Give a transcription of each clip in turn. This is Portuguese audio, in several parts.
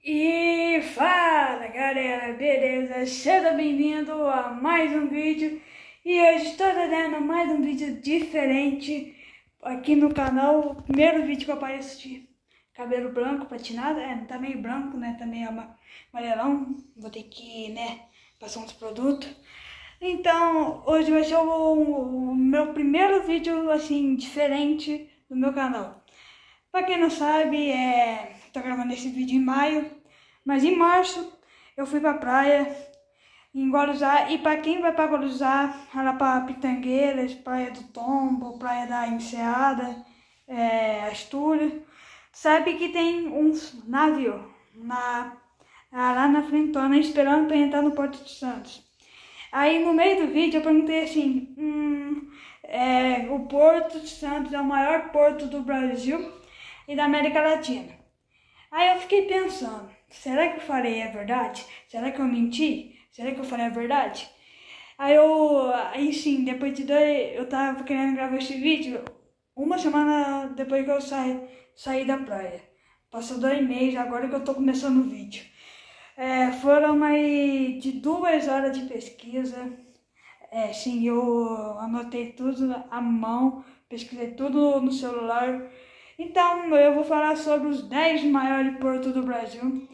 E fala galera, beleza? Seja bem-vindo a mais um vídeo. E hoje estou trazendo mais um vídeo diferente aqui no canal. O primeiro vídeo que eu apareço de cabelo branco, patinado. Tá meio branco, né? Tá meio amarelão. Vou ter que, passar uns produtos. Então, hoje vai ser o meu primeiro vídeo, assim, diferente do meu canal. Pra quem não sabe, tô gravando esse vídeo em maio, mas em março eu fui pra praia em Guarujá. E pra quem vai pra Guarujá, lá pra Pitangueiras, Praia do Tombo, Praia da Enseada, Astúrias, sabe que tem um navio lá na frentona esperando pra entrar no Porto de Santos. Aí no meio do vídeo eu perguntei assim, o Porto de Santos é o maior porto do Brasil e da América Latina. Aí eu fiquei pensando, será que eu falei a verdade? Será que eu menti? Será que eu falei a verdade? Aí sim, depois de eu tava querendo gravar esse vídeo uma semana depois que eu saí da praia. Passou 2 meses, agora que eu tô começando o vídeo. Foram mais de 2 horas de pesquisa. Sim, eu anotei tudo à mão, pesquisei tudo no celular. Então, eu vou falar sobre os 10 maiores portos do Brasil.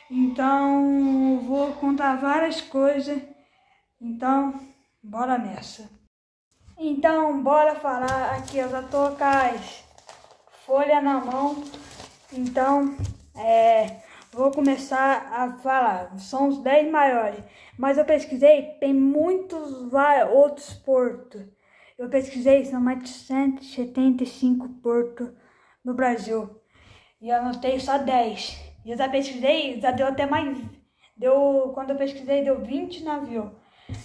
Então, vou contar várias coisas. Então, bora nessa. Então, bora falar aqui. Eu já tô com as folhas na mão. Então, vou começar a falar. São os 10 maiores. Mas eu pesquisei, tem muitos outros portos. Eu pesquisei, são mais de 175 portos no Brasil. E eu anotei só 10. E eu já pesquisei, já deu até mais. Quando eu pesquisei, deu 20 navios.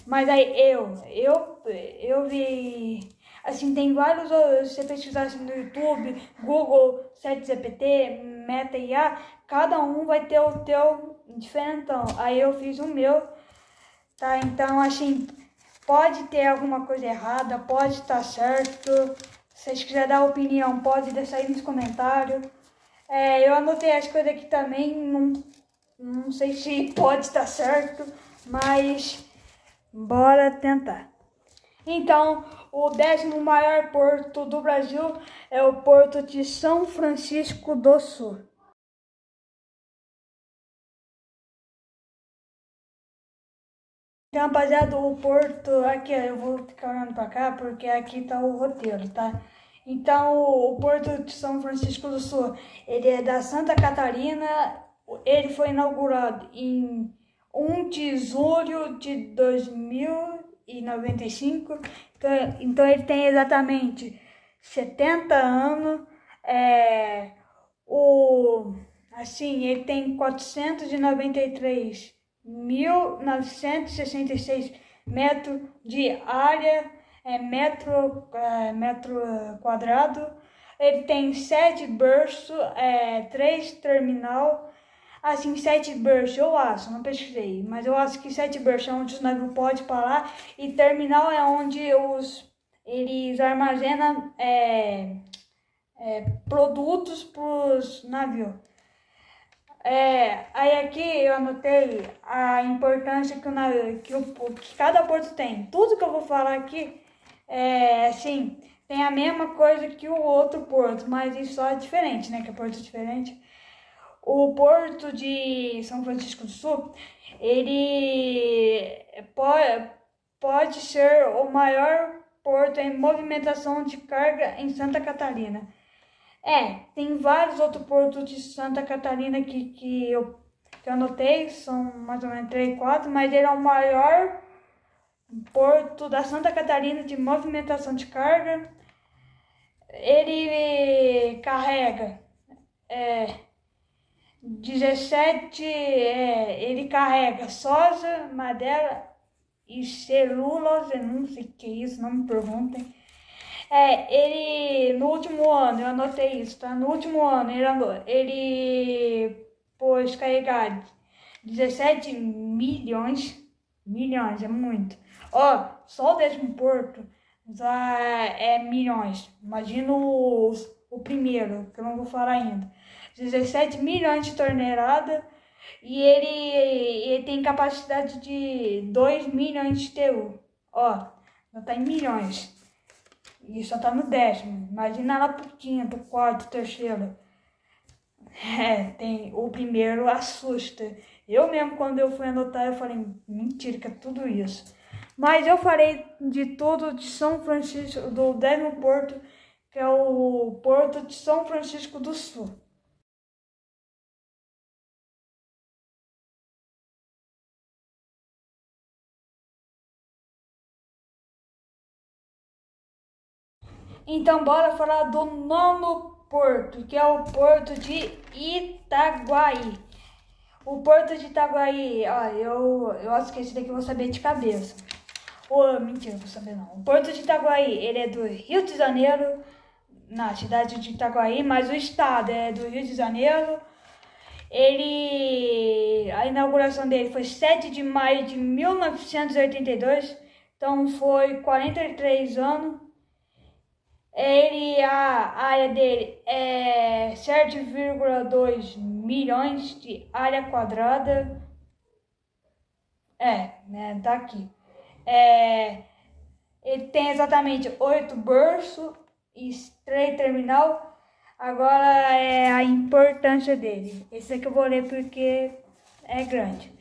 Mas aí eu vi. Assim, tem vários. Se você pesquisar assim, no YouTube, Google, ChatGPT, Meta IA, cada um vai ter o teu diferentão. Aí eu fiz o meu, tá? Então, assim, pode ter alguma coisa errada, pode estar certo. Se vocês quiserem dar opinião, pode deixar aí nos comentários. Eu anotei as coisas aqui também, não sei se pode estar certo, mas bora tentar. Então, o 10º maior porto do Brasil é o Porto de São Francisco do Sul. Então, rapaziada, o porto aqui, eu vou ficar olhando pra cá porque aqui tá o roteiro, tá? Então, o Porto de São Francisco do Sul, ele é da Santa Catarina. Ele foi inaugurado em 1 de julho de 2095. Então ele tem exatamente 70 anos. Ele tem 493.966 metros de área, metro quadrado. Ele tem 7 berços, 3 terminal. Assim, 7 berços, eu acho, não pesquisei, mas eu acho que 7 berços é onde os navios podem parar, e terminal é onde eles armazenam produtos para os navios. Aí aqui eu anotei a importância que cada porto tem. Tudo que eu vou falar aqui assim, tem a mesma coisa que o outro porto, mas isso só é diferente, né? Que é porto diferente. O Porto de São Francisco do Sul, ele pode ser o maior porto em movimentação de carga em Santa Catarina. Tem vários outros portos de Santa Catarina que eu anotei, são mais ou menos 3, 4, mas ele é o maior porto da Santa Catarina de movimentação de carga. Ele carrega 17, ele carrega soja, madeira e celulose, não sei o que é isso, não me perguntem. Ele, no último ano, eu anotei isso, tá? No último ano, ele pôs carregar 17 milhões, é muito. Só o 10º porto já é milhões. Imagina o primeiro, que eu não vou falar ainda. 17 milhões de toneladas E ele tem capacidade de 2 milhões de TU. Ó, já tá em milhões. E só tá no 10º. Imagina lá pro 5º, 4º, 3º. Tem o primeiro assusta. Eu mesmo, quando eu fui anotar, eu falei, mentira, que é tudo isso. Mas eu falei de tudo de São Francisco, do 10º porto, que é o Porto de São Francisco do Sul. Então, bora falar do 9º porto, que é o Porto de Itaguaí. O Porto de Itaguaí, ó, eu acho que esse daqui eu vou saber de cabeça. Mentira, não vou saber não. O Porto de Itaguaí, ele é do Rio de Janeiro, na cidade de Itaguaí, mas o estado é do Rio de Janeiro. A inauguração dele foi 7 de maio de 1982, então foi 43 anos. A área dele é 7,2 milhões de área quadrada. Né, tá aqui. Ele tem exatamente 8 berços e 3 terminal. Agora a importância dele. Esse aqui eu vou ler porque é grande.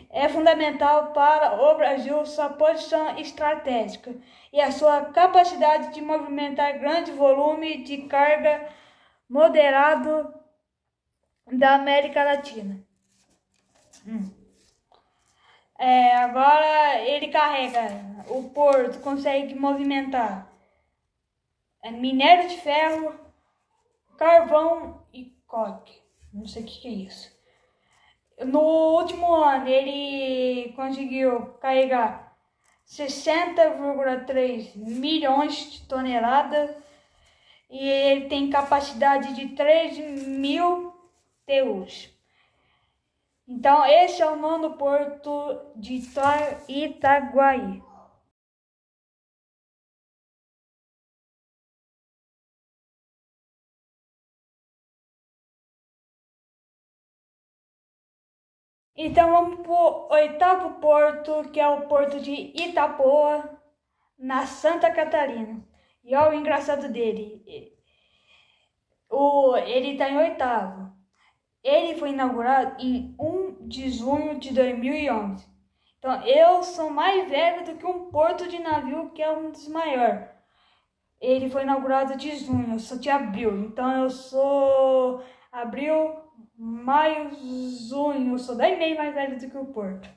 É fundamental para o Brasil sua posição estratégica e a sua capacidade de movimentar grande volume de carga moderado da América Latina. Agora ele carrega, o porto consegue movimentar minério de ferro, carvão e coque. Não sei o que é isso. No último ano, ele conseguiu carregar 60,3 milhões de toneladas e ele tem capacidade de 3.000 TUs. Então, esse é o 9º porto de Itaguaí. Então vamos para o 8º porto, que é o porto de Itapoa, na Santa Catarina. E olha o engraçado dele, ele está em 8º. Ele foi inaugurado em 1 de junho de 2011. Então eu sou mais velho do que um porto de navio, que é um dos maiores. Ele foi inaugurado de junho, eu sou de abril. Então eu sou abril, maio, junho, eu sou 10 meses mais velho do que o Porto.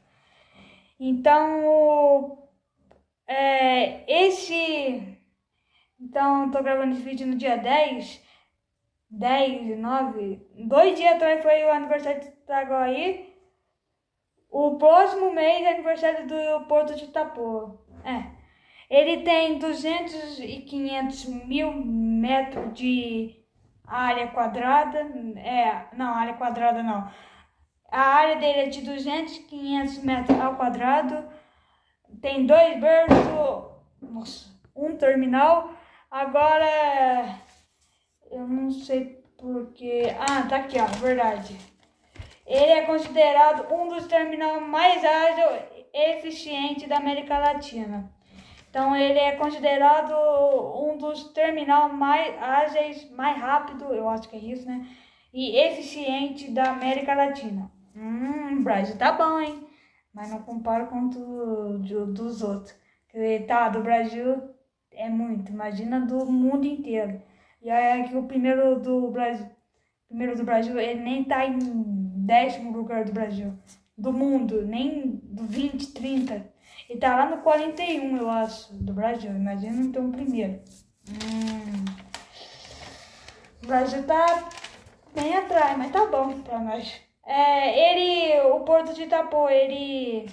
Então, Então, tô gravando esse vídeo no dia 10, 9, 2 dias atrás foi o aniversário de Itaguaí. O próximo mês é aniversário do Porto de Itapoa. Ele tem 200 e 500 mil metros de área quadrada. Não, área quadrada não. A área dele é de 200 e 500 metros ao quadrado. Tem 2 berços, um terminal. Agora, eu não sei porque... tá aqui, ó, verdade. Ele é considerado um dos terminais mais ágeis e eficientes da América Latina. Então, ele é considerado um dos terminais mais ágeis, mais rápido, eu acho que é isso, né? E eficiente da América Latina. O Brasil tá bom, hein? Mas não compara com dos outros. Do Brasil é muito, imagina do mundo inteiro. E aí que o primeiro do Brasil, ele nem tá em 10º lugar do Brasil. Do mundo, nem do 20, 30. Ele tá lá no 41, eu acho, do Brasil. Imagina então o primeiro. O Brasil tá bem atrás, mas tá bom pra nós. O Porto de Itapoa, ele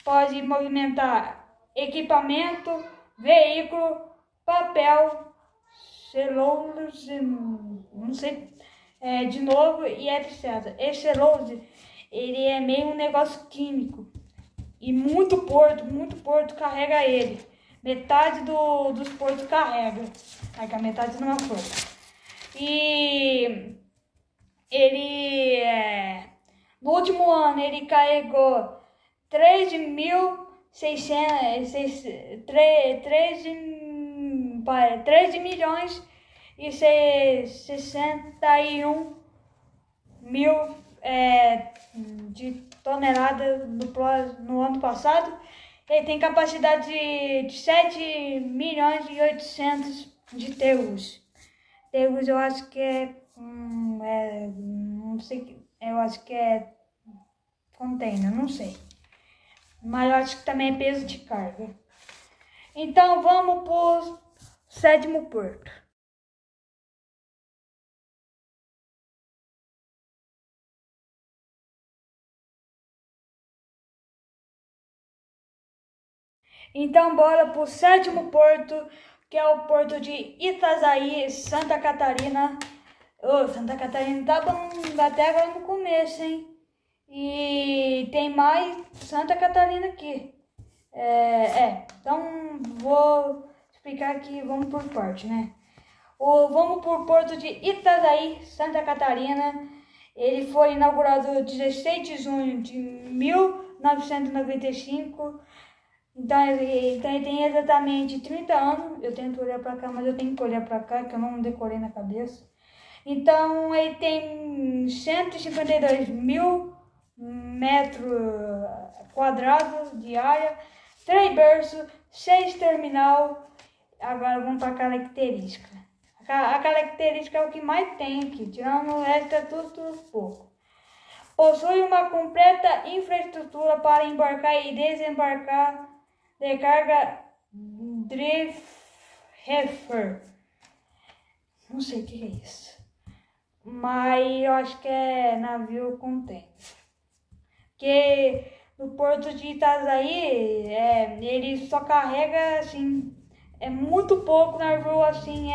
pode movimentar equipamento, veículo, papel, celulose, não sei, de novo, e etc. Esse celulose, ele é meio um negócio químico. E muito porto carrega ele. Metade dos portos carrega. Aí que a metade não é porto. E ele No último ano ele carregou 13 milhões e 61 mil de toneladas no ano passado. Ele tem capacidade de 7 milhões e 800 de TEUs. TEUs eu acho que não sei, eu acho que é container, não sei. Mas eu acho que também é peso de carga. Então vamos para o 7º porto. Então bora para o 7º porto, que é o porto de Itajaí, Santa Catarina. Santa Catarina tá bom até agora no começo, hein? E tem mais Santa Catarina aqui. Então vou explicar aqui, vamos por parte, né? Vamos por porto de Itajaí, Santa Catarina. Ele foi inaugurado 16 de junho de 1995. Então ele tem exatamente 30 anos. Eu tento olhar para cá, mas eu tenho que olhar para cá, que eu não decorei na cabeça. Então ele tem 152 mil metros quadrados de área, 3 berços, 6 terminal. Agora vamos para a característica. A característica é o que mais tem aqui, tirando o resto é tudo pouco. Possui uma completa infraestrutura para embarcar e desembarcar de carga Drifter. Não sei o que é isso, mas eu acho que é navio container. Porque no porto de Itajaí, ele só carrega assim, é muito pouco navio assim,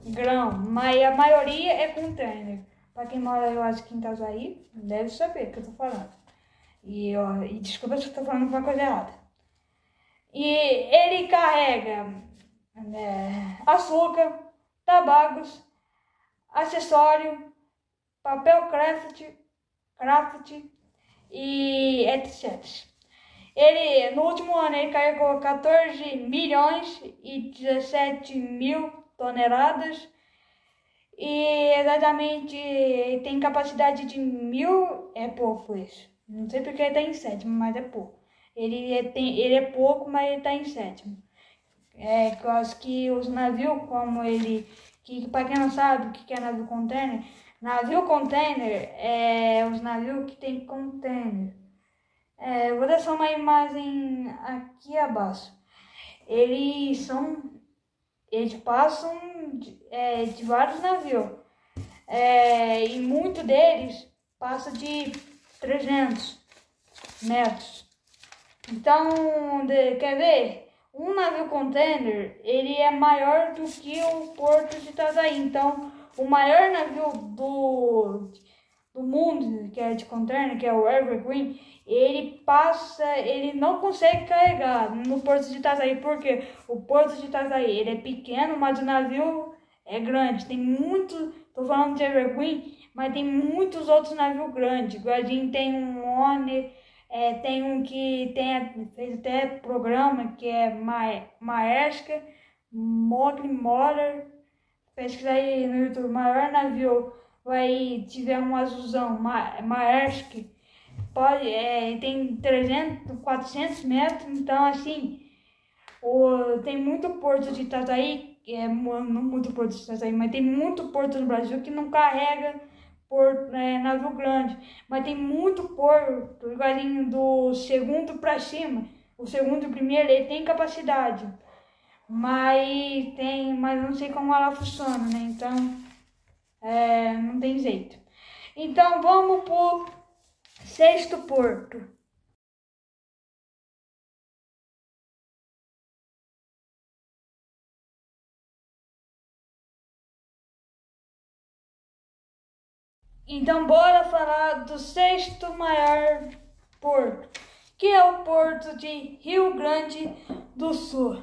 grão, mas a maioria é container. Para quem mora, eu acho que em Itajaí, deve saber o que eu tô falando. E desculpa se eu tô falando uma coisa errada. E ele carrega açúcar, tabacos, acessório, papel craft e etc. Ele, no último ano, ele carregou 14 milhões e 17 mil toneladas. E exatamente ele tem capacidade de 1000, é pouco isso. Não sei porque ele está em 7º, mas é pouco. Ele é pouco, mas ele está em 7º. Eu acho que os navios, como ele, que para quem não sabe o que é navio container é os navios que tem container. Eu vou deixar uma imagem aqui abaixo. Eles passam de vários navios. E muito deles passa de 300 metros. Então, quer ver? Um navio container, ele é maior do que o porto de Itajaí. Então, o maior navio do mundo, que é de container, que é o Evergreen, ele não consegue carregar no porto de Itajaí, porque o porto de Itajaí, ele é pequeno, mas o navio é grande. Tem muito, tô falando de Evergreen, mas tem muitos outros navios grandes. Igualzinho tem um One, tem um que fez até programa, que é Maersk, Moller. Pesquisa aí no YouTube, maior navio, tiver um azulzão, Maersk, tem 300, 400 metros, então assim, tem muito porto de Itajaí, não muito porto de Itajaí, mas tem muito porto no Brasil que não carrega navio grande, mas tem muito porto, igualzinho do segundo para cima, o segundo e o primeiro, ele tem capacidade, mas não sei como ela funciona, né? Então não tem jeito. Então vamos pro 6º porto. Então bora falar do 6º maior porto, que é o porto de Rio Grande do Sul.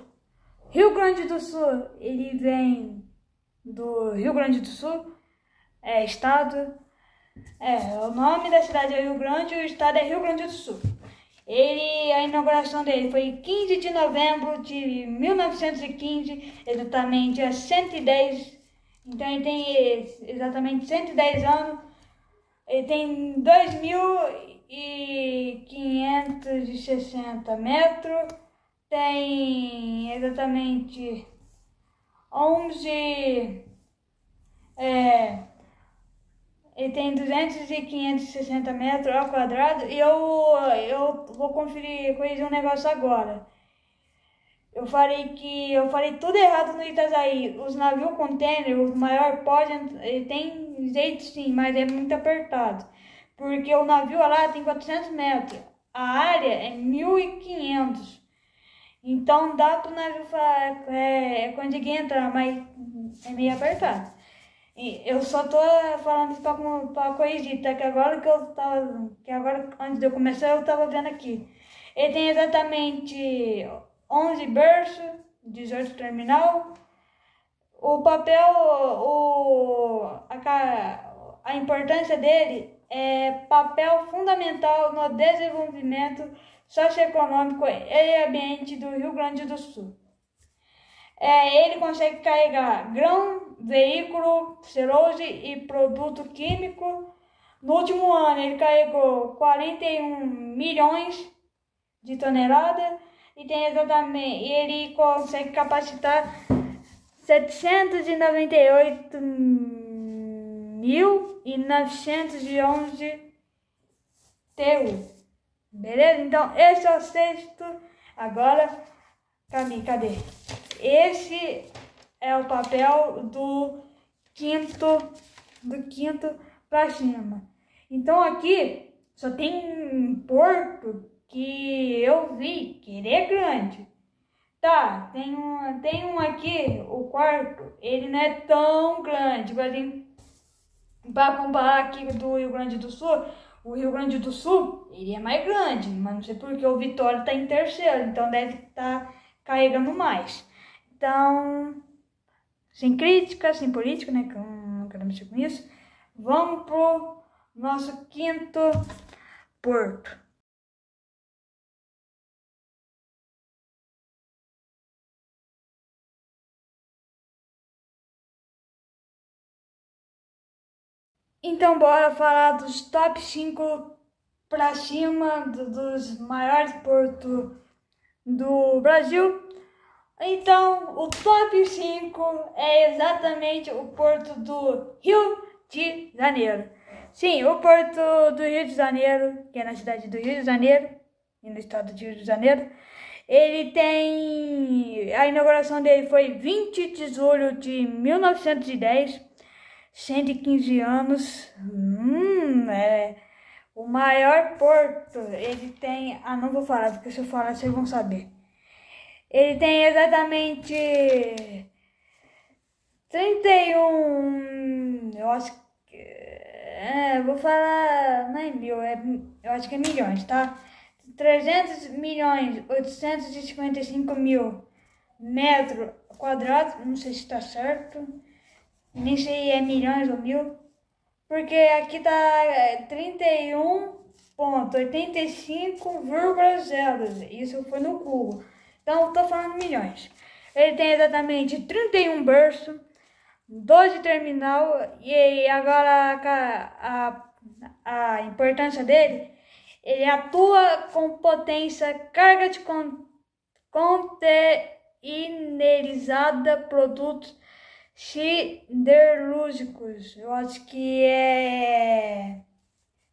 Rio Grande do Sul, ele vem do Rio Grande do Sul, estado, O nome da cidade é Rio Grande e o estado é Rio Grande do Sul. A inauguração dele foi em 15 de novembro de 1915, exatamente há 110. Então ele tem exatamente 110 anos. Ele tem 2.560 metros. Tem exatamente 11. Ele tem 560 metros ao quadrado. E eu vou corrigir um negócio agora. Eu falei tudo errado no Itajaí. Os navios container, o maior pode, ele tem jeito sim, mas é muito apertado. Porque o navio lá tem 400 metros. A área é 1.500. Então dá para o navio conseguir entrar, mas é meio apertado. E eu só tô falando isso para corrigir, tá? Que agora antes de eu começar eu tava vendo aqui. Ele tem exatamente 11 berços, 18 terminal. O papel, a importância dele é papel fundamental no desenvolvimento socioeconômico e ambiente do Rio Grande do Sul. Ele consegue carregar grão, veículo, celulose e produto químico. No último ano ele carregou 41 milhões de toneladas e ele consegue capacitar 798.911 TU. Beleza? Então esse é o sexto. Agora, cadê? Esse é o papel do quinto para cima. Então aqui só tem um porto que eu vi que ele é grande. Tá, tem um aqui, o quarto, ele não é tão grande, mas para comparar aqui do Rio Grande do Sul, o Rio Grande do Sul, ele é mais grande, mas não sei porque o Vitória está em terceiro, então deve estar carregando mais. Então, sem crítica, sem política, né, que eu não quero mexer com isso, vamos pro nosso quinto porto. Então, bora falar dos top 5 para cima dos maiores portos do Brasil. Então, o top 5 é exatamente o porto do Rio de Janeiro. Sim, o porto do Rio de Janeiro, que é na cidade do Rio de Janeiro, e no estado do Rio de Janeiro, ele tem... A inauguração dele foi 20 de julho de 1910, 115 anos. É o maior porto. Ele tem... não vou falar, porque se eu falar vocês vão saber. Ele tem exatamente 31, eu acho que, vou falar, não é mil, eu acho que é milhões, tá? 300.855.000 metros quadrados, não sei se tá certo, nem sei se é milhões ou mil, porque aqui tá 31.85,0, isso foi no Google. Então, eu tô falando milhões. Ele tem exatamente 31 berços, 12 terminal, e agora a importância dele, ele atua com potência, carga de containerizada, produtos siderúrgicos, eu acho que é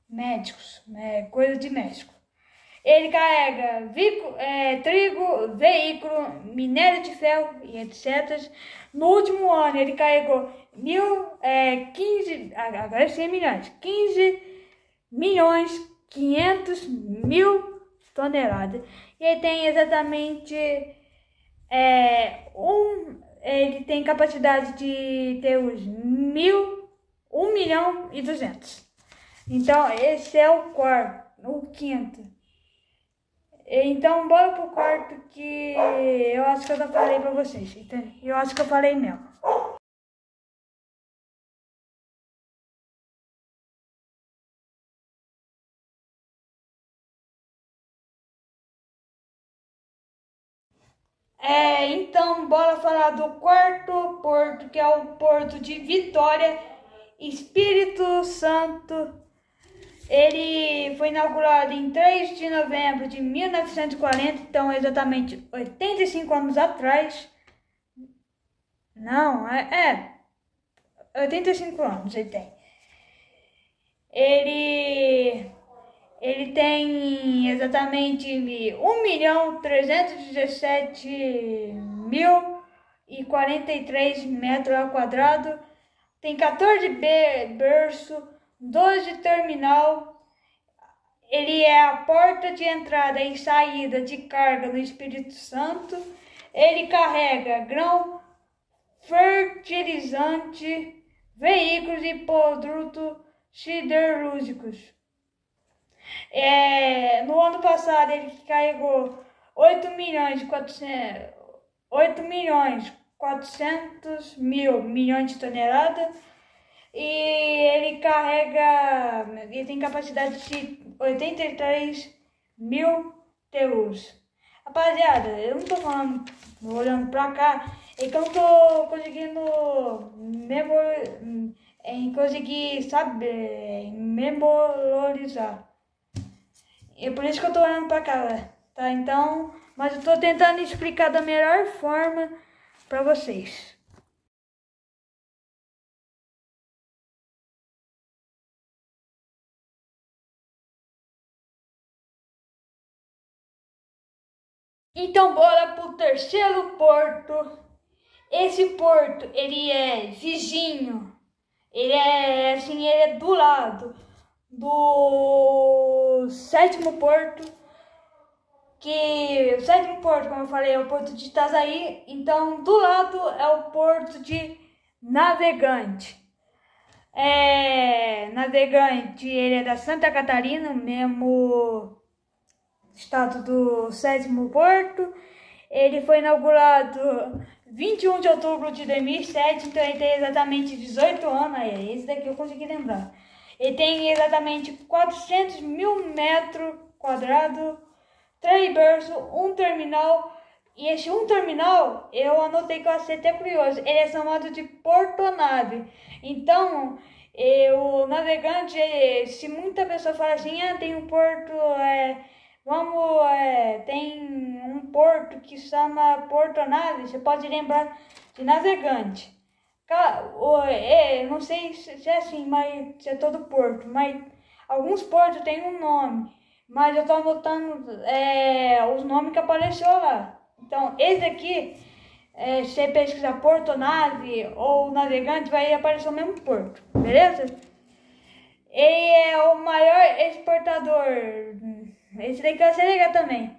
médicos, coisa de médico. Ele carrega trigo, veículo, minério de ferro e etc. No último ano ele carregou 15 milhões 500 mil toneladas. E ele tem exatamente ele tem capacidade de ter os 1.200.000. Então esse é o quinto. Então, bora pro quarto que eu acho que eu já falei pra vocês. Eu acho que eu falei mesmo. Então, bora falar do quarto porto, que é o Porto de Vitória, Espírito Santo. Ele foi inaugurado em 3 de novembro de 1940, então exatamente 85 anos atrás. Não, 85 anos ele tem. Ele tem exatamente 1.317.043 metros ao quadrado, tem 14 berço, 12 terminal. Ele é a porta de entrada e saída de carga no Espírito Santo. Ele carrega grão, fertilizante, veículos e produtos siderúrgicos. No ano passado ele carregou 8.400.000 de toneladas e ele tem capacidade de 83.000 TEUs. Rapaziada, eu não tô falando, olhando pra cá, é que eu não tô conseguindo memorizar. É por isso que eu tô olhando pra cá, tá? Então, mas eu tô tentando explicar da melhor forma pra vocês. Então, bora pro terceiro porto. Esse porto, ele é vizinho. Ele é do lado do sétimo porto, que o sétimo porto, como eu falei, é o porto de Itajaí. Então, do lado é o porto de Navegante. Navegante, ele é da Santa Catarina, mesmo estado do sétimo porto. Ele foi inaugurado 21 de outubro de 2007, então ele tem exatamente 18 anos. Esse daqui eu consegui lembrar. Ele tem exatamente 400.000 metros quadrados, 3 berços, um terminal. E esse um terminal, eu anotei que eu achei até curioso. Ele é chamado de portonave. Então, o navegante, se muita pessoa fala assim, tem um porto, tem um porto que chama portonave, você pode lembrar de navegante. Não sei se é assim, mas se é todo porto, mas alguns portos têm um nome, mas eu tô anotando os nomes que apareceu lá. Então, esse aqui, se você pesquisar portonave ou navegante, vai aparecer o mesmo porto, beleza? Ele é o maior exportador. Esse daqui vai ser legal também.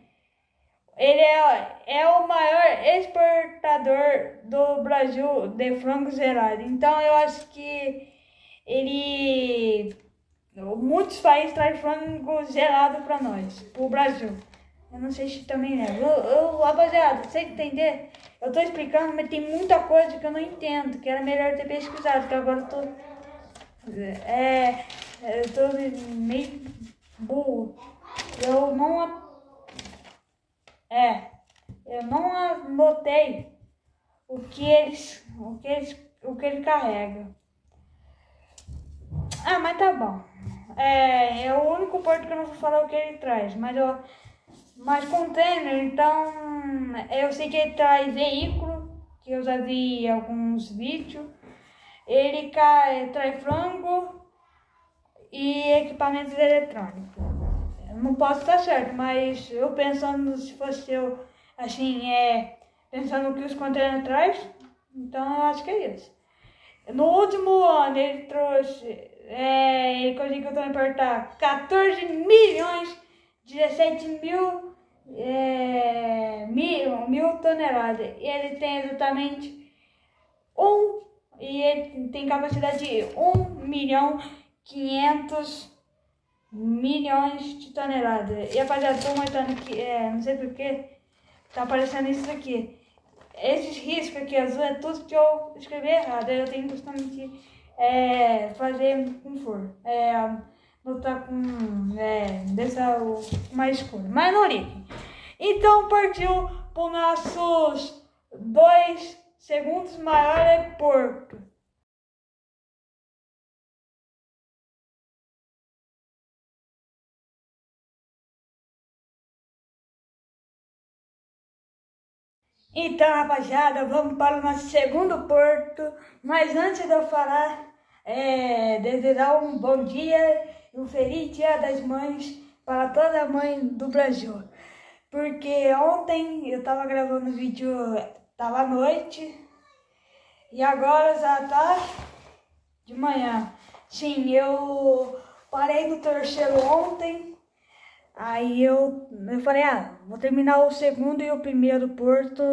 Ele é o maior exportador do Brasil de frango zerado. Então eu acho que muitos países trazem frango zerado para nós, pro Brasil. Eu não sei se também é. Rapaziada, você entender? Eu tô explicando, mas tem muita coisa que eu não entendo, que era melhor ter pesquisado, que agora eu tô meio burro. Eu não anotei o que ele carrega. Mas tá bom. É o único porto que eu não vou falar o que ele traz, mas container, então eu sei que ele traz veículo, que eu já vi alguns vídeos. Ele traz frango e equipamentos eletrônicos. Não posso estar certo, mas eu pensando, se fosse eu, assim, pensando o que os containers traz, então eu acho que é isso. No último ano ele trouxe, ele conseguiu transportar 14.017.000 toneladas. E ele tem exatamente e ele tem capacidade de 1.500.000.000 de toneladas. E rapaziada, tô mostrando aqui, não sei porquê, tá aparecendo isso aqui. Esses riscos aqui azul é tudo que eu escrevi errado. Eu tenho costume de fazer com cor. Botar deixar o mais escuro. Mas não ligue. Então partiu os nossos dois segundos maiores portos. Então, rapaziada, vamos para o nosso segundo porto. Mas antes de eu falar, desejar um bom dia e um feliz Dia das Mães para toda mãe do Brasil. Porque ontem eu tava gravando vídeo, tava à noite, e agora já tá de manhã. Sim, eu parei no terceiro ontem. Aí eu falei, vou terminar o segundo e o primeiro porto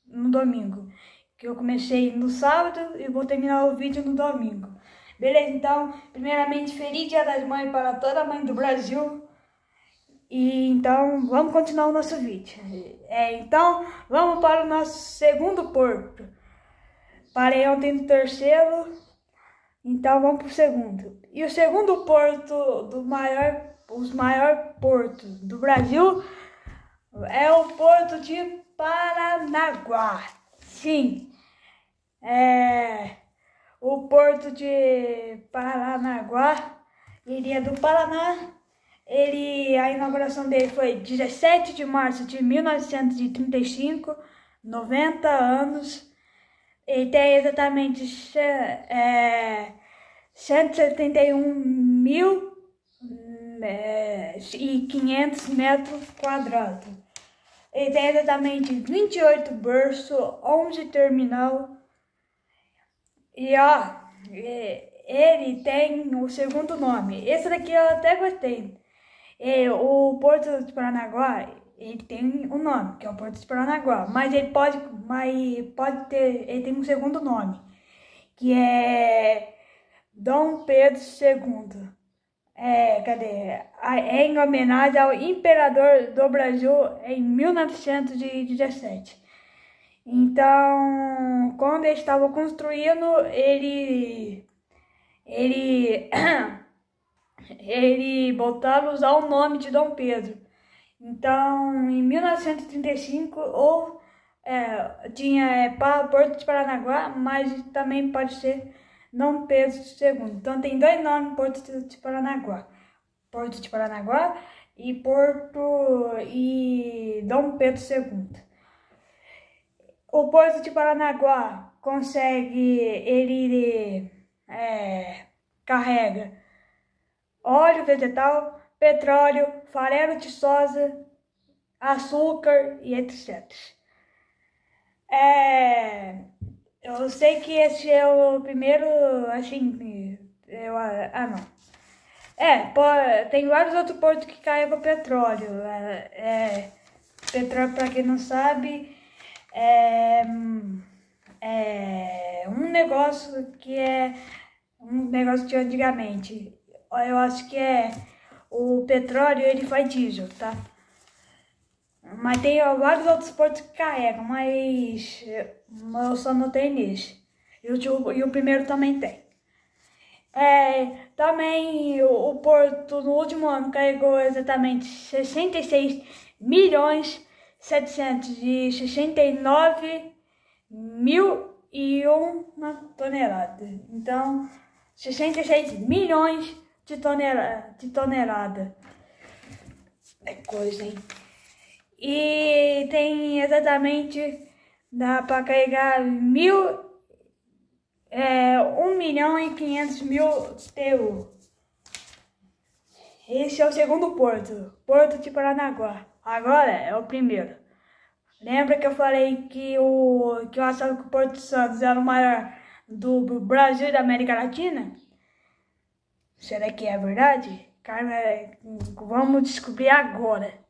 no domingo. Que eu comecei no sábado e vou terminar o vídeo no domingo. Beleza? Então, primeiramente, feliz Dia das Mães para toda mãe do Brasil. E então, vamos continuar o nosso vídeo. Então, vamos para o nosso segundo porto. Parei ontem no terceiro, então vamos para o segundo. E o segundo porto os maiores portos do Brasil é o Porto de Paranaguá. Sim, o Porto de Paranaguá, ele é do Paraná. A inauguração dele foi 17 de março de 1935, 90 anos. Ele tem exatamente 171.500 metros quadrados. Ele tem exatamente 28 berços, 11 terminal. E ele tem o segundo nome. Esse daqui eu até gostei. O Porto de Paranaguá, ele tem um nome, que é o Porto de Paranaguá. Mas ele ele tem um segundo nome, que é Dom Pedro II. Em homenagem ao Imperador do Brasil em 1917. Então, quando eles estavam construindo, ele botaram a usar o nome de Dom Pedro. Então, em 1935, tinha Porto de Paranaguá, mas também pode ser Dom Pedro II. Então tem dois nomes, Porto de Paranaguá. Porto de Paranaguá e Dom Pedro II. O Porto de Paranaguá carrega óleo vegetal, petróleo, farelo de soja, açúcar e etc. Eu sei que esse é o primeiro, assim, não. Tem vários outros portos que carregam petróleo. Petróleo, para quem não sabe, é um negócio que de antigamente. Eu acho que o petróleo, ele faz diesel, tá? Mas tem vários outros portos que carregam, mas eu só notei nesse. E o primeiro também tem. Também o porto no último ano carregou exatamente 66.769.001 toneladas. Então, 66 milhões de tonelada. É coisa, hein? E tem exatamente, dá para carregar 1.500.000 TU. Esse é o segundo porto, Porto de Paranaguá. Agora é o primeiro. Lembra que eu falei que eu achava que o Porto de Santos era o maior do Brasil e da América Latina? Será que é verdade? Cara, vamos descobrir agora.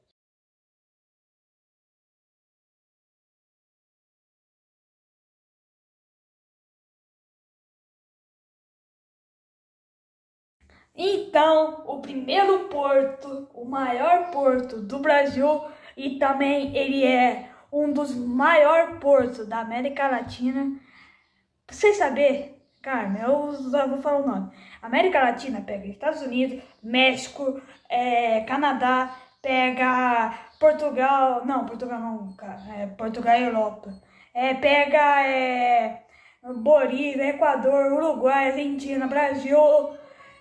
Então, o primeiro porto, o maior porto do Brasil, e também ele é um dos maiores portos da América Latina. Pra vocês saberem, cara, eu já vou falar o nome. América Latina pega Estados Unidos, México, Canadá, pega Portugal, não, cara, Portugal e Europa. Pega Bolívia, Equador, Uruguai, Argentina, Brasil,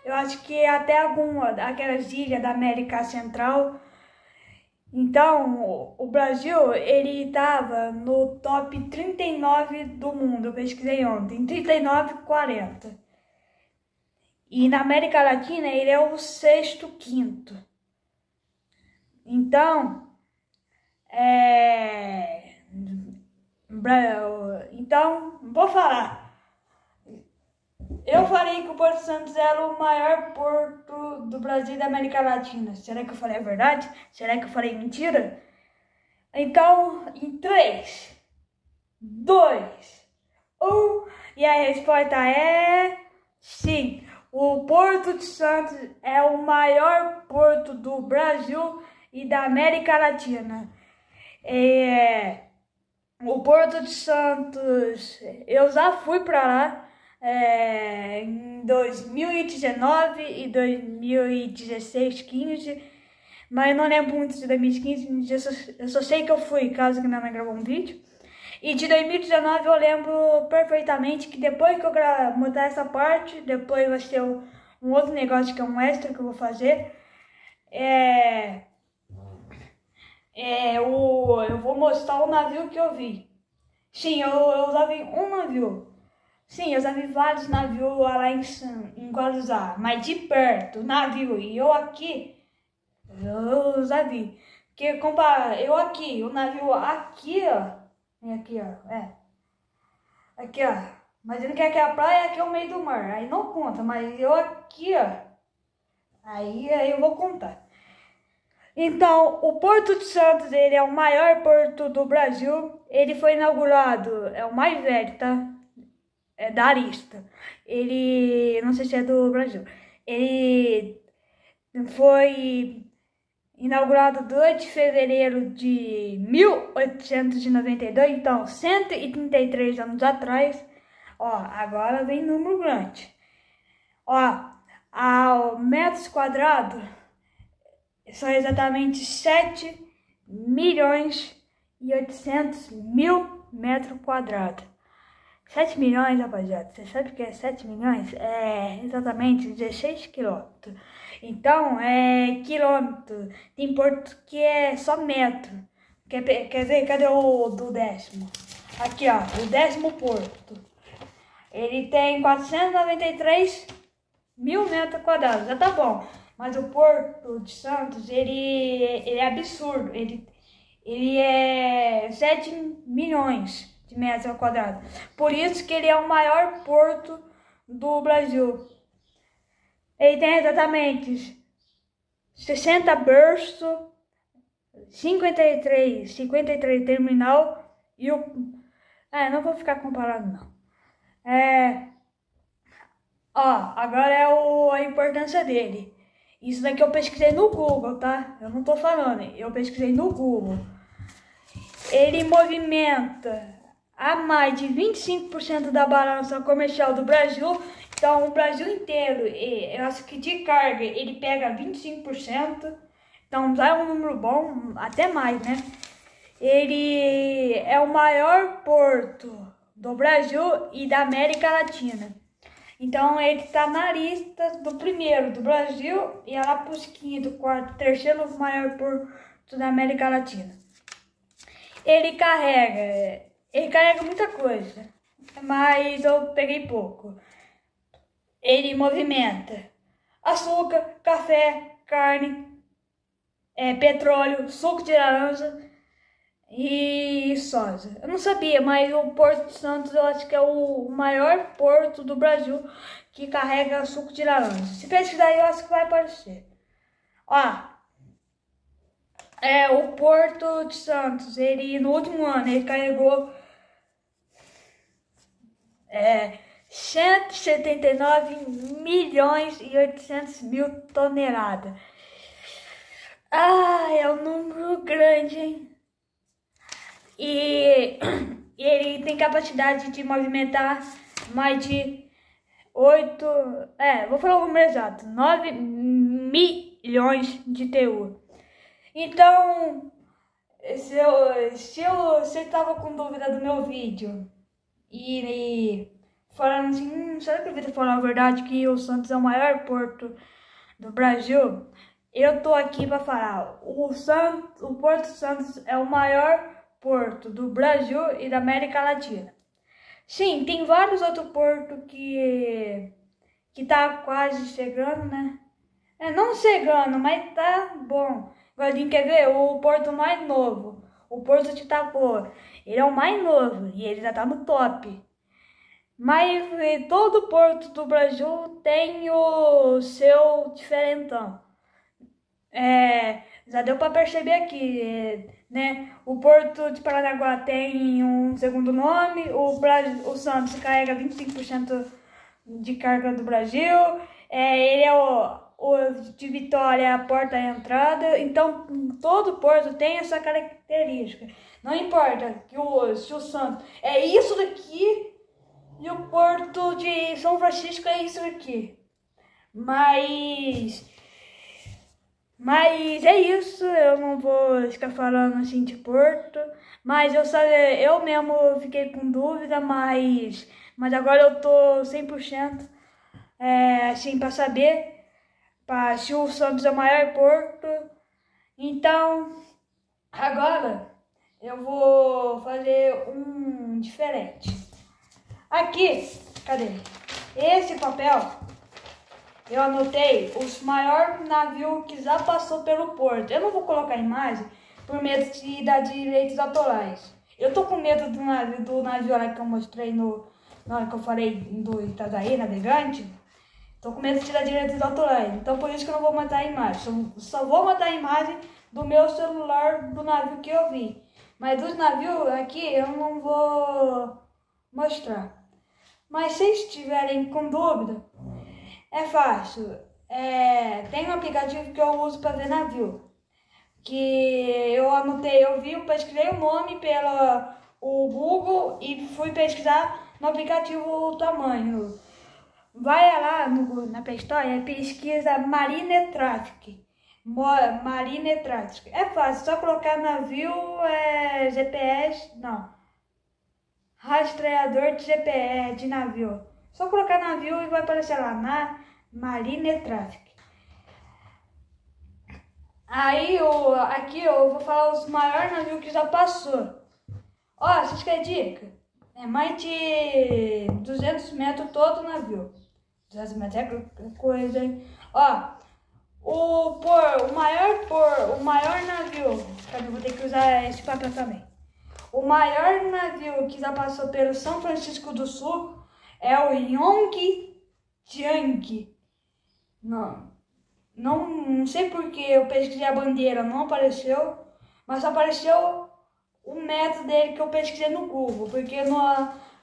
eu acho que até aquelas ilhas da América Central. Então, o Brasil, ele estava no top 39 do mundo, eu pesquisei ontem, 39, 40. E na América Latina, ele é o sexto, quinto. Então, vou falar. Eu falei que o Porto Santos era o maior porto do Brasil e da América Latina. Será que eu falei a verdade? Será que eu falei mentira? Então, em 3, 2, 1, e a resposta é sim. O Porto de Santos é o maior porto do Brasil e da América Latina. O Porto de Santos, eu já fui para lá em 2019 e 2016, 15, mas eu não lembro muito de 2015, eu só sei que eu fui, caso que minha mãe gravou um vídeo. E de 2019 eu lembro perfeitamente que depois que eu mudar essa parte, depois vai ter um outro negócio que é um extra que eu vou fazer. Eu vou mostrar o navio que eu vi. Sim, eu já vi um navio. Sim, eu já vi vários navios lá em Guarujá, mas de perto, navio. E eu aqui, eu já vi. Porque eu aqui, o navio aqui, ó. Aqui, ó, aqui, ó. Mas ele quer que a praia aqui é o meio do mar. Aí não conta, mas eu aqui, ó. Aí eu vou contar. Então, o Porto de Santos, ele é o maior porto do Brasil. Ele foi inaugurado, é o mais velho, tá? É da lista. Ele, não sei se é do Brasil. Ele foi inaugurado 2 de fevereiro de 1892, então 133 anos atrás. Ó, agora vem número grande. Ó, ao metros quadrados são exatamente 7.800.000 metros quadrados. 7 milhões, rapaziada. Você sabe o que é 7 milhões? É exatamente 16 quilômetros. Então, quilômetro. Tem porto que é só metro. Quer ver? Cadê o do décimo? Aqui, ó. O 10º porto. Ele tem 493.000 metros quadrados. Já tá bom. Mas o Porto de Santos, ele é absurdo. Ele é 7 milhões de metros quadrados. Por isso que ele é o maior porto do Brasil. Ele tem exatamente 60 berços, 53 terminal e o... não vou ficar comparando não. Agora a importância dele. Isso daqui eu pesquisei no Google, tá? Eu não tô falando, eu pesquisei no Google. Ele movimenta a mais de 25% da balança comercial do Brasil. Então, o Brasil inteiro, eu acho que de carga, ele pega 25%. Então, já é um número bom, até mais, né? Ele é o maior porto do Brasil e da América Latina. Então, ele está na lista do primeiro do Brasil e é lá para os quinto, quarto, terceiro maior porto da América Latina. Ele carrega muita coisa, mas eu peguei pouco. Ele movimenta açúcar, café, carne, petróleo, suco de laranja e soja. Eu não sabia, mas o Porto de Santos eu acho que é o maior porto do Brasil que carrega suco de laranja. Se pesquisar aí, eu acho que vai aparecer. O Porto de Santos, ele no último ano, ele carregou 179.800.000 toneladas. É um número grande, hein? E ele tem capacidade de movimentar mais de 8... vou falar o número exato. 9 milhões de TU. Então, Se você tava com dúvida do meu vídeo e falando assim, será que eu devia falar a verdade que o Santos é o maior porto do Brasil? Eu tô aqui para falar, o Porto Santos é o maior porto do Brasil e da América Latina. Sim, tem vários outros portos que tá quase chegando, né? Não chegando, mas tá bom. Agora quer ver o porto mais novo, o Porto de Itapoa. Ele é o mais novo e ele já tá no top. Mas todo porto do Brasil tem o seu diferentão. Já deu para perceber aqui, né? O Porto de Paranaguá tem um segundo nome, o Santos carrega 25% de carga do Brasil, ele é o de Vitória, a porta e a entrada, então todo porto tem essa característica. Não importa se o Santos é isso daqui e o Porto de São Francisco é isso aqui. Mas é isso, eu não vou ficar falando assim de Porto, mas eu mesmo fiquei com dúvida, mas agora eu tô 100% assim para saber se o Santos é o maior porto. Então, agora eu vou fazer um diferente. Aqui, cadê? Esse papel eu anotei os maiores navios que já passou pelo porto. Eu não vou colocar imagem por medo de dar direitos autorais. Eu tô com medo do navio lá que eu mostrei na hora que eu falei do Itajaí, navegante. Tô com medo de dar direitos autorais. Então por isso que eu não vou matar a imagem. Só vou matar a imagem do meu celular do navio que eu vi. Mas dos navios aqui eu não vou mostrar. Mas se estiverem com dúvida, é fácil. Tem um aplicativo que eu uso para ver navio. Que eu anotei, eu pesquisei o nome pelo Google e fui pesquisar no aplicativo o tamanho. Vai lá na Play Store e pesquisa Marine Traffic. Marine Traffic. É fácil, só colocar navio, GPS, não. Rastreador de GPS de navio. Só colocar navio e vai aparecer lá na Marine Traffic. Aí aqui eu vou falar os maiores navios que já passou. Ó, vocês querem dica? É mais de 200 metros todo o navio. 200 metros é coisa, hein? Ó, o maior navio. Cadê? Eu vou ter que usar esse papel também. O maior navio que já passou pelo São Francisco do Sul é o Yongjiang. Não sei porque eu pesquisei a bandeira, não apareceu, mas apareceu o metro dele que eu pesquisei no Google, porque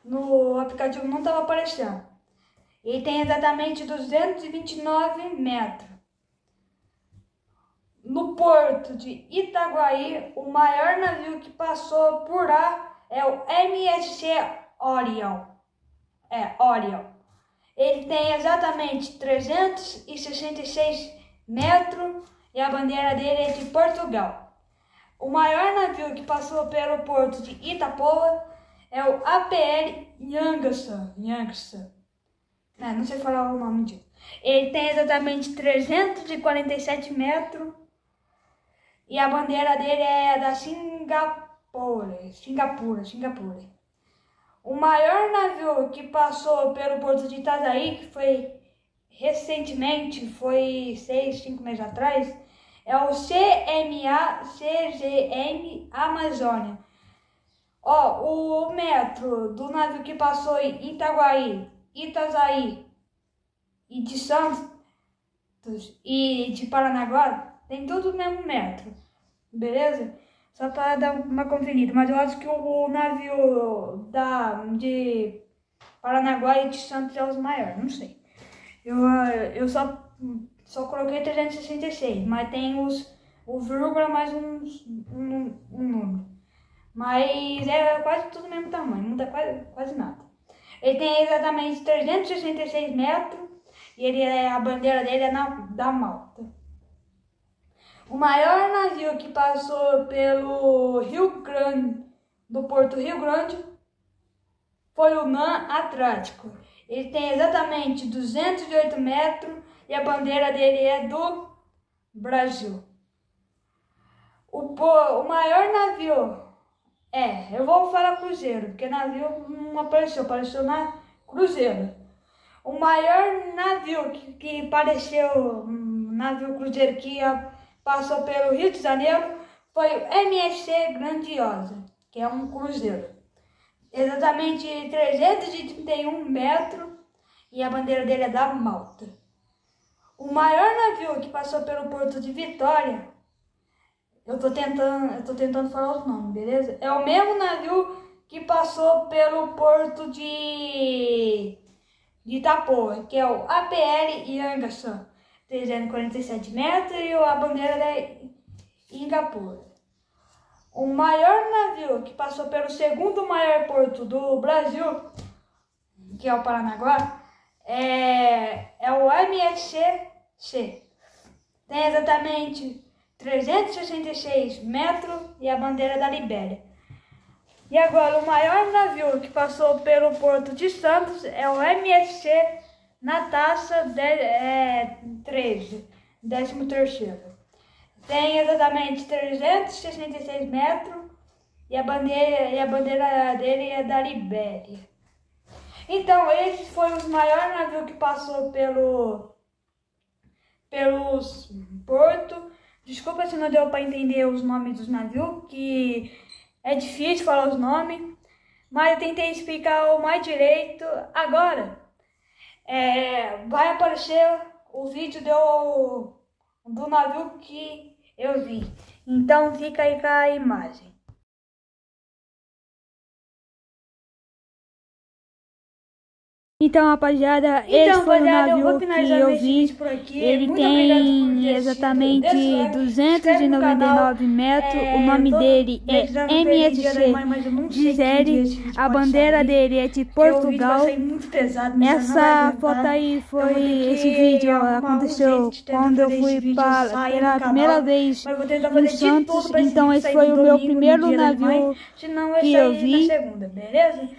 no aplicativo não estava aparecendo. Ele tem exatamente 229 metros. No porto de Itaguaí, o maior navio que passou por lá é o MSC Orion. Orion. Ele tem exatamente 366 metros e a bandeira dele é de Portugal. O maior navio que passou pelo porto de Itapoa é o APL Yangtze. Não sei falar o nome disso. Ele tem exatamente 347 metros e a bandeira dele é da Singapura. O maior navio que passou pelo porto de Itajaí, que foi recentemente, foi 5 meses atrás, é o CGM Amazônia. Ó, o metro do navio que passou em Itajaí e de Santos e de Paranaguá, tem tudo o mesmo metro, beleza? Só para dar uma conferida, mas eu acho que o navio de Paranaguá e de Santos é os maiores, não sei. Eu só coloquei 366, mas tem o vírgula mais um número. Mas é quase tudo o mesmo tamanho, não muda quase nada. Ele tem exatamente 366 metros e a bandeira dele é da Malta. O maior navio que passou pelo Rio Grande, do Porto Rio Grande, foi o NAM Atlântico. Ele tem exatamente 208 metros e a bandeira dele é do Brasil. O maior navio eu vou falar cruzeiro, porque navio não apareceu na cruzeiro. O maior navio que apareceu, navio cruzeiro que passou pelo Rio de Janeiro, foi o MSC Grandiosa, que é um cruzeiro. Exatamente 331 metros e a bandeira dele é da Malta. O maior navio que passou pelo Porto de Vitória, eu tô tentando falar os nomes, beleza? É o mesmo navio que passou pelo Porto de Itapoa, que é o APL Iangaçã, 347 metros e a bandeira é Ingapura. O maior navio que passou pelo segundo maior porto do Brasil, que é o Paranaguá, é o MSC. Tem exatamente 366 metros e a bandeira da Libéria. E agora, o maior navio que passou pelo Porto de Santos é o MSC Natasha 13, 13º. Tem exatamente 366 metros e a bandeira dele é da Libéria. Então, esse foi o maior navio que passou pelos portos. Desculpa se não deu para entender os nomes dos navios, que é difícil falar os nomes, mas eu tentei explicar o mais direito. Agora, vai aparecer o vídeo do navio que eu vi. Então fica aí com a imagem. Então, rapaziada, esse foi o navio que eu vi. Ele tem exatamente 299 metros. O nome dele é MSC Gisele. A bandeira dele é de Portugal. Essa foto aí esse vídeo aconteceu quando eu fui pela primeira vez em Santos. Então, esse foi o meu primeiro navio que eu vi.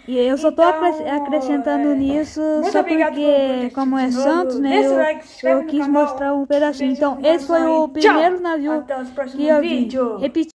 E eu só tô acrescentando nisso. Só porque, como é Santos, né, eu quis mostrar um pedacinho. Então, esse foi o primeiro navio que eu vi.